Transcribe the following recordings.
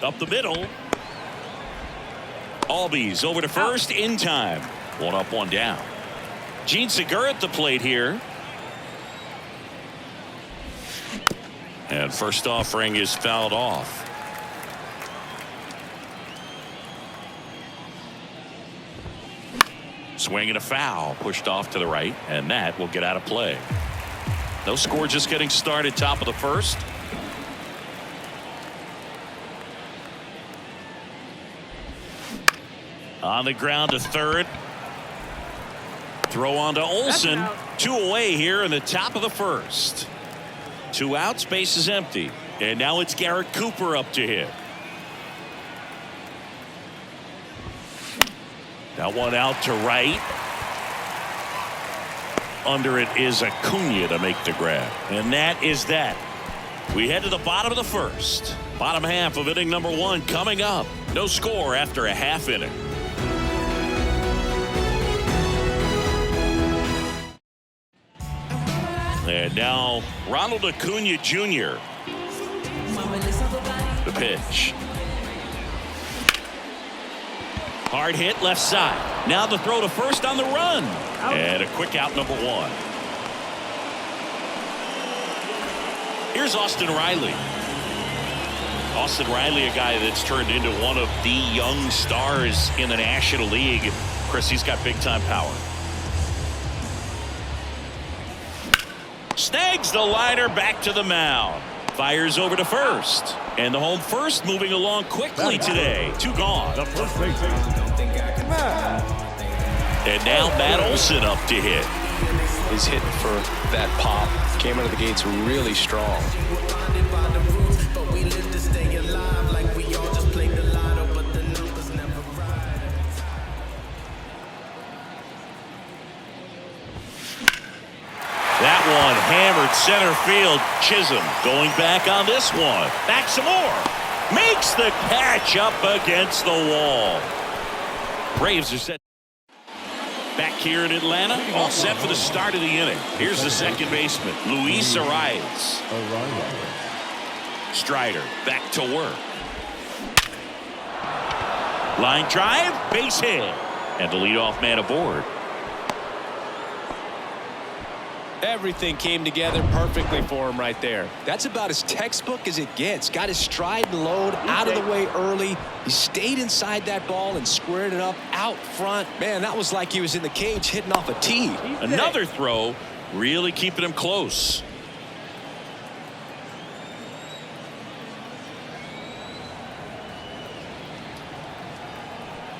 Up the middle. Albies over to first in time. 1 up, 1 down. Gene Segura at the plate here. And first offering is fouled off. Swing and a foul, pushed off to the right, and that will get out of play. No score, just getting started, top of the first. On the ground to third. Throw on to Olsen. 2 away here in the top of the first. 2 outs, base is empty. And now it's Garrett Cooper up to hit. That one out to right. Under it is Acuna to make the grab. And that is that. We head to the bottom of the first. Bottom half of inning number 1 coming up. No score after a half inning. And now Ronald Acuna Jr. The pitch. Hard hit left side. Now the throw to first on the run. And a quick out, number 1. Here's Austin Riley. Austin Riley, a guy that's turned into one of the young stars in the National League. Chris, he's got big time power. Snags the liner back to the mound. Fires over to first. And the home first moving along quickly today. 2 gone. The first base. And now Matt Olson up to hit. He's hitting for that pop. Came out of the gates really strong. That one hammered center field. Chisholm going back on this one. Back some more. Makes the catch up against the wall. Braves are set back here in Atlanta. All set for the start of the inning. Here's the second baseman, Luis Arias. Strider back to work. Line drive, base hit. And the leadoff man aboard. Everything came together perfectly for him right there. That's about as textbook as it gets. Got his stride and load out of the way early. He stayed inside that ball and squared it up out front. Man, that was like he was in the cage hitting off a tee. Another throw, really keeping him close.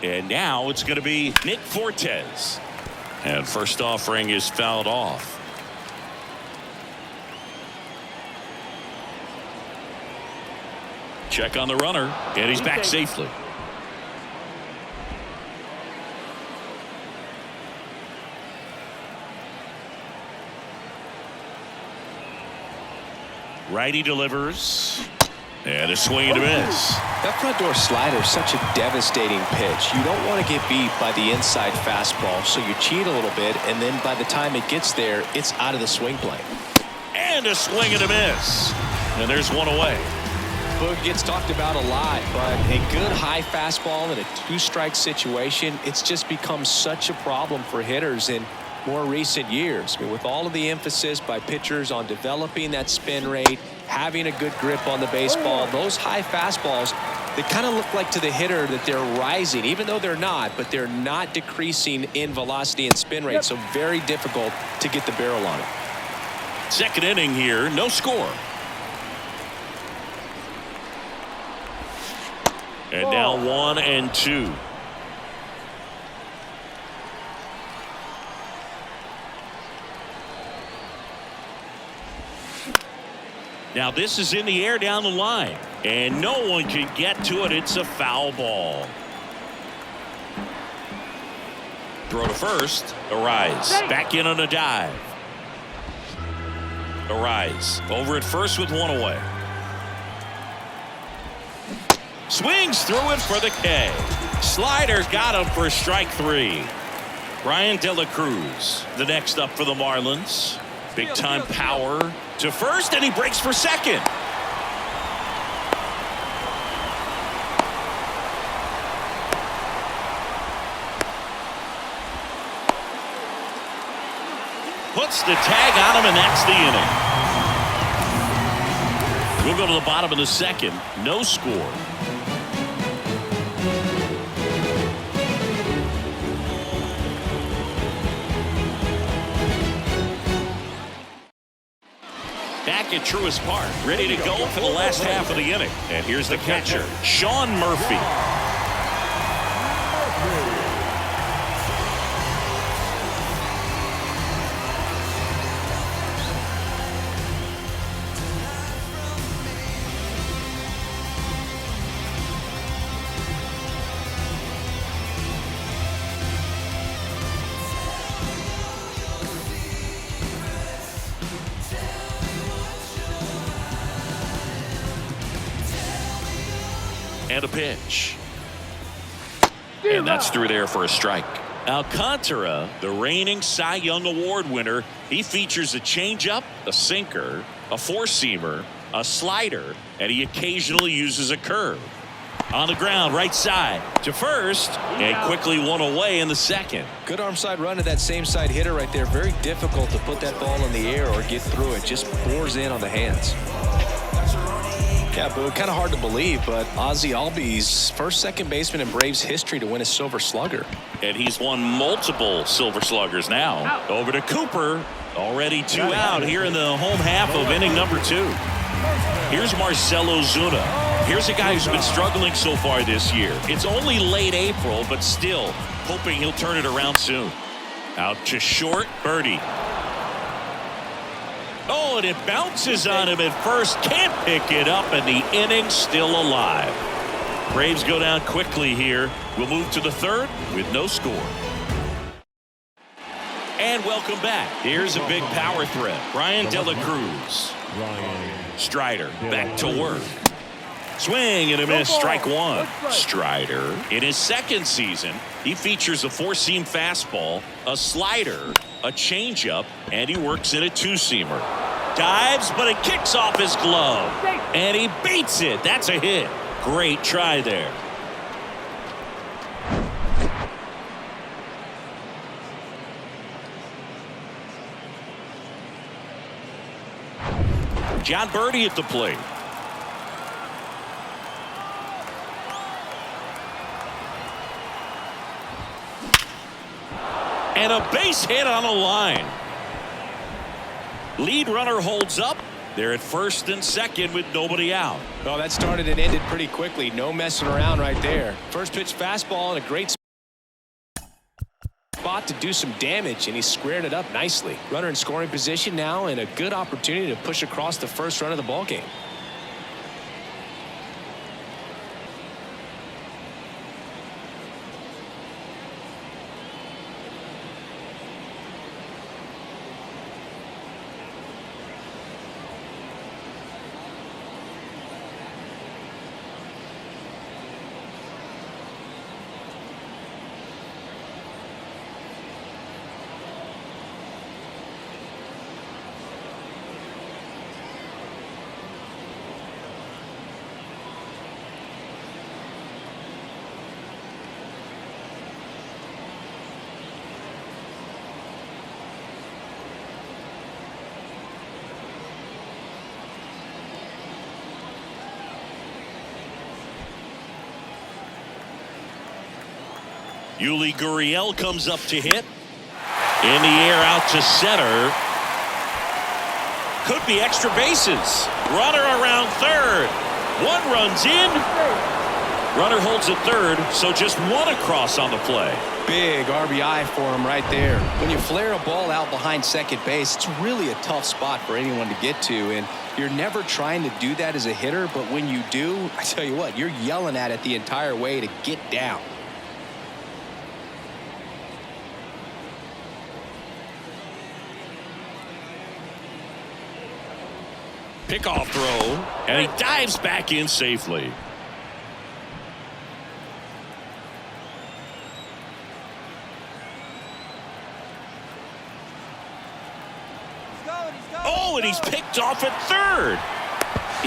And now it's going to be Nick Fortes. And first offering is fouled off. Check on the runner, and he's back safely. Righty delivers. And a swing and a miss. That front door slider is such a devastating pitch. You don't want to get beat by the inside fastball, so you cheat a little bit, and then by the time it gets there, it's out of the swing plane. And a swing and a miss. And there's one away. Boog gets talked about a lot, but a good high fastball in a 2-strike situation, it's just become such a problem for hitters in more recent years. I mean, with all of the emphasis by pitchers on developing that spin rate, having a good grip on the baseball, those high fastballs, they kind of look like to the hitter that they're rising, even though they're not, but they're not decreasing in velocity and spin rate, so very difficult to get the barrel on it. Second inning here, no score. And now 1 and 2. Now this is in the air down the line, and no one can get to it. It's a foul ball. Throw to first. Arise back in on a dive. Arise over at first with 1 away. Swings through it for the K. Slider got him for strike 3. Brian De La Cruz, the next up for the Marlins. Big time power to first, and he breaks for second. puts the tag on him, and that's the inning. We'll go to the bottom of the second. No score. Back at Truist Park, ready to go for the last half of the inning. And here's the catcher, Sean Murphy. And a pitch. And that's through there for a strike. Alcantara, the reigning Cy Young Award winner, he features a changeup, a sinker, a four-seamer, a slider, and he occasionally uses a curve. On the ground, right side to first, and quickly one away in the second. Good arm side run to that same side hitter right there. Very difficult to put that ball in the air or get through it. Just bores in on the hands. Yeah, but kind of hard to believe, but Ozzie Albies, first second baseman in Braves history to win a Silver Slugger. And he's won multiple Silver Sluggers now. Over to Cooper. Already 2 out here in the home half of inning number 2. Here's Marcell Ozuna. Here's a guy who's been struggling so far this year. It's only late April, but still hoping he'll turn it around soon. Out to short, Birdie. Oh, and it bounces on him at first. Can't pick it up, and the inning's still alive. Braves go down quickly here. We'll move to the third with no score. And welcome back. Here's a big power threat. Brian De La Cruz. Strider back to work. Swing and a miss. Strike one. Strider in his second season, he features a four-seam fastball, a slider, a changeup, and he works in a two-seamer. Dives, but it kicks off his glove, and he beats it. That's a hit. Great try there. John Birdie at the plate. And a base hit on a line. Lead runner holds up. They're at first and second with nobody out. Well, that started and ended pretty quickly. No messing around right there. First pitch fastball and a great spot to do some damage, and he squared it up nicely. Runner in scoring position now, and a good opportunity to push across the first run of the ball game. Yuli Gurriel comes up to hit. In the air out to center. Could be extra bases. Runner around third. One runs in. Runner holds at third, so just one across on the play. Big RBI for him right there. When you flare a ball out behind second base, it's really a tough spot for anyone to get to, and you're never trying to do that as a hitter, but when you do, I tell you what, you're yelling at it the entire way to get down. Pickoff throw, and he dives back in safely. Oh, and he's picked off at third.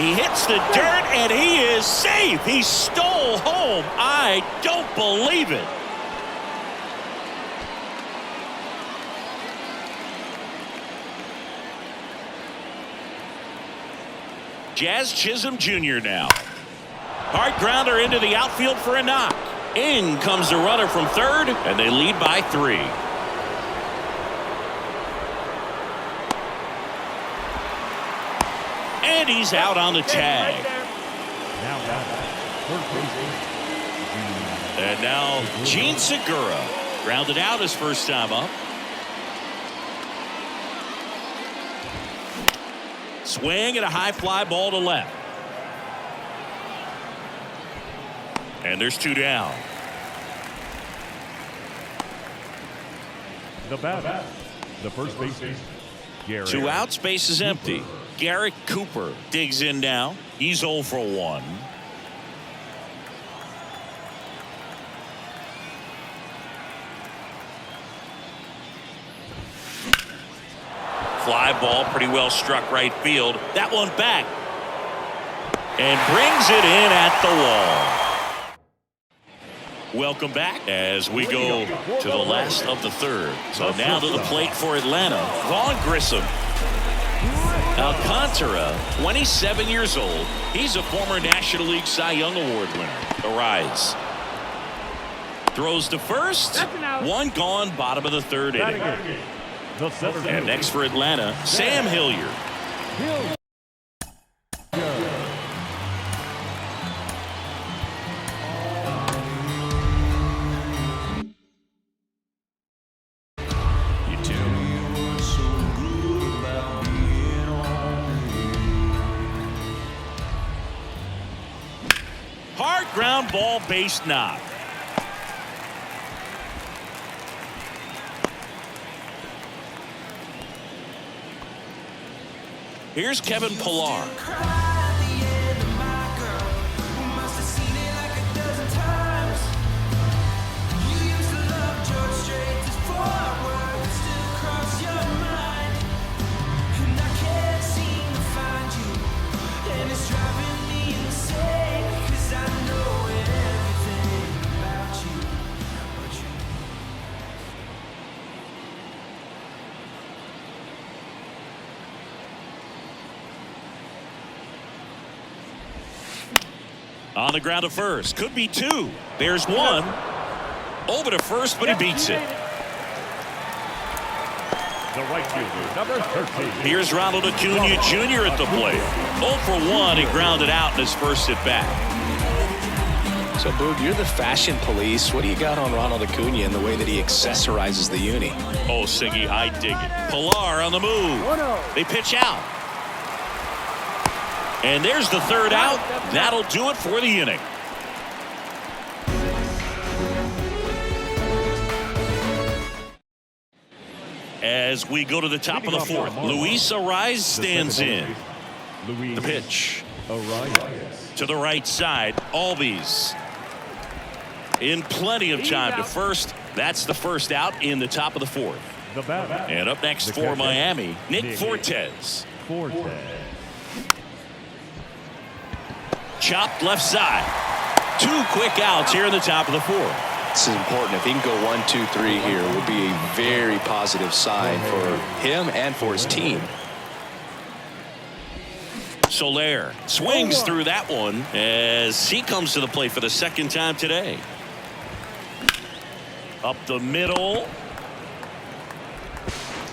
He hits the dirt, and he is safe. He stole home. I don't believe it. Jazz Chisholm Jr. now. Hard grounder into the outfield for a knock. In comes the runner from third, and they lead by 3. And he's out on the tag. And now Gene Segura grounded out his first time up. Swing and a high fly ball to left. And there's 2 down. The batter, the first baseman, Gary. 2 outs, base is empty. Garrett Cooper digs in now. He's 0 for 1. Fly ball pretty well struck right field. That one back. And brings it in at the wall. Welcome back as we go to the last of the third. So now to the plate for Atlanta, Vaughn Grissom. Alcantara, 27 years old. He's a former National League Cy Young Award winner. Arise. Throws to first. 1 gone, bottom of the 3rd inning. And next for Atlanta, Sam Hilliard. Hard ground ball, base knock. Here's Kevin Pillar. On the ground to first. Could be 2. There's 1. Over to first, but he beats it. The right fielder, number 13. Here's Ronald Acuna Jr. at the plate. 0 for 1. He grounded out in his first at bat. So, Boog, you're the fashion police. What do you got on Ronald Acuna and the way that he accessorizes the uni? Oh, Siggy, I dig it. Pillar on the move. They pitch out. And there's the 3rd out. That'll do it for the inning. As we go to the top of the 4th, Luis Arise stands in. The pitch. To the right side, Albies. In plenty of time to first. That's the first out in the top of the 4th. And up next for Miami, Nick Fortes. Chopped left side. 2 quick outs here in the top of the 4th. This is important. If he can go 1, 2, 3 here, it will be a very positive sign for him and for his team. Soler swings through that one as he comes to the plate for the 2nd time today. Up the middle.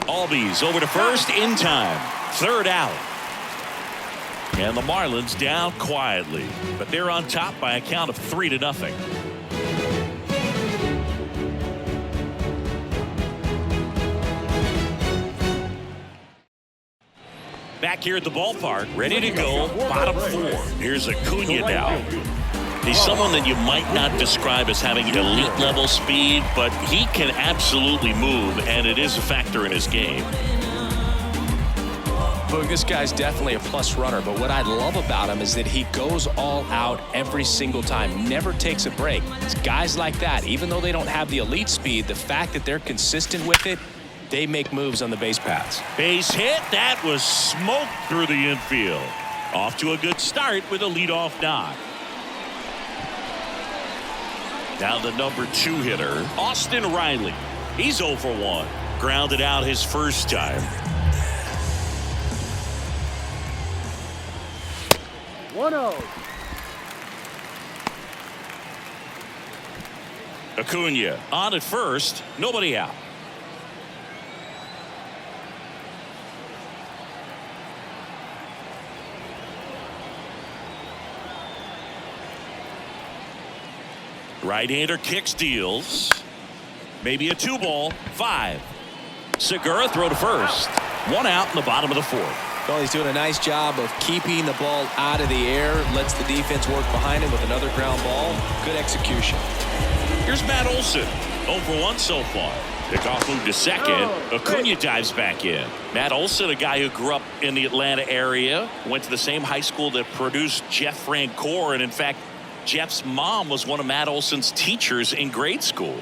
Albies over to first in time. 3rd out. And the Marlins down quietly, but they're on top by a count of 3-0. Back here at the ballpark, ready to go, bottom 4. Here's Acuna now. He's someone that you might not describe as having elite level speed, but he can absolutely move, and it is a factor in his game. Boog, this guy's definitely a plus runner, but what I love about him is that he goes all out every single time, never takes a break. It's guys like that, even though they don't have the elite speed, the fact that they're consistent with it, they make moves on the base paths. Base hit, that was smoked through the infield. Off to a good start with a leadoff knock. Now the number 2 hitter, Austin Riley. He's 0 for 1. Grounded out his first time. 1-0. Acuna on at first, nobody out. Right-hander kick steals. Maybe a 2-ball. 5. Segura throw to first. 1 out in the bottom of the 4th. Well, he's doing a nice job of keeping the ball out of the air. Lets the defense work behind him with another ground ball. Good execution. Here's Matt Olson. 0 for 1 so far. Pickoff move to second. Acuna dives back in. Matt Olson, a guy who grew up in the Atlanta area, went to the same high school that produced Jeff Francoeur, and in fact, Jeff's mom was one of Matt Olson's teachers in grade school.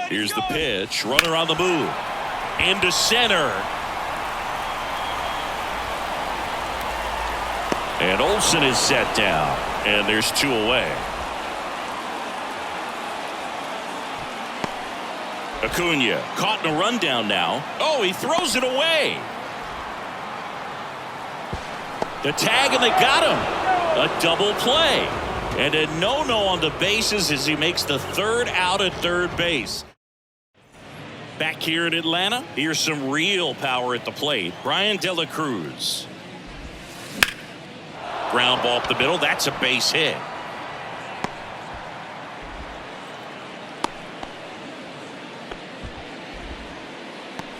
Here's the pitch. Runner on the move. Into center. And Olson is set down. And there's 2 away. Acuna caught in a rundown now. Oh, he throws it away. The tag, and they got him. A double play. And a no-no on the bases as he makes the 3rd out at third base. Back here in Atlanta, here's some real power at the plate. Brian De La Cruz. Ground ball up the middle. That's a base hit.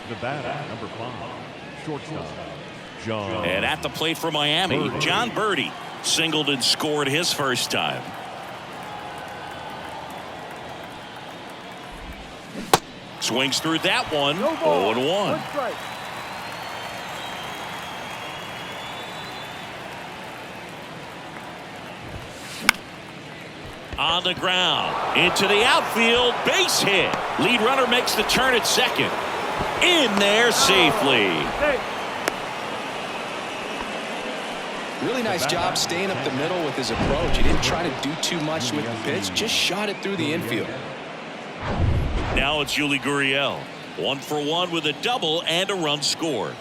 The batter, number 5, shortstop, John. And at the plate for Miami, John Birdie singled and scored his first time. Swings through that one. 0-1. On the ground, into the outfield, base hit. Lead runner makes the turn at second. In there safely. Really nice job staying up the middle with his approach. He didn't try to do too much with the pitch, just shot it through the infield. Now it's Yuli Gurriel. 1 for 1 with a double and a run scored.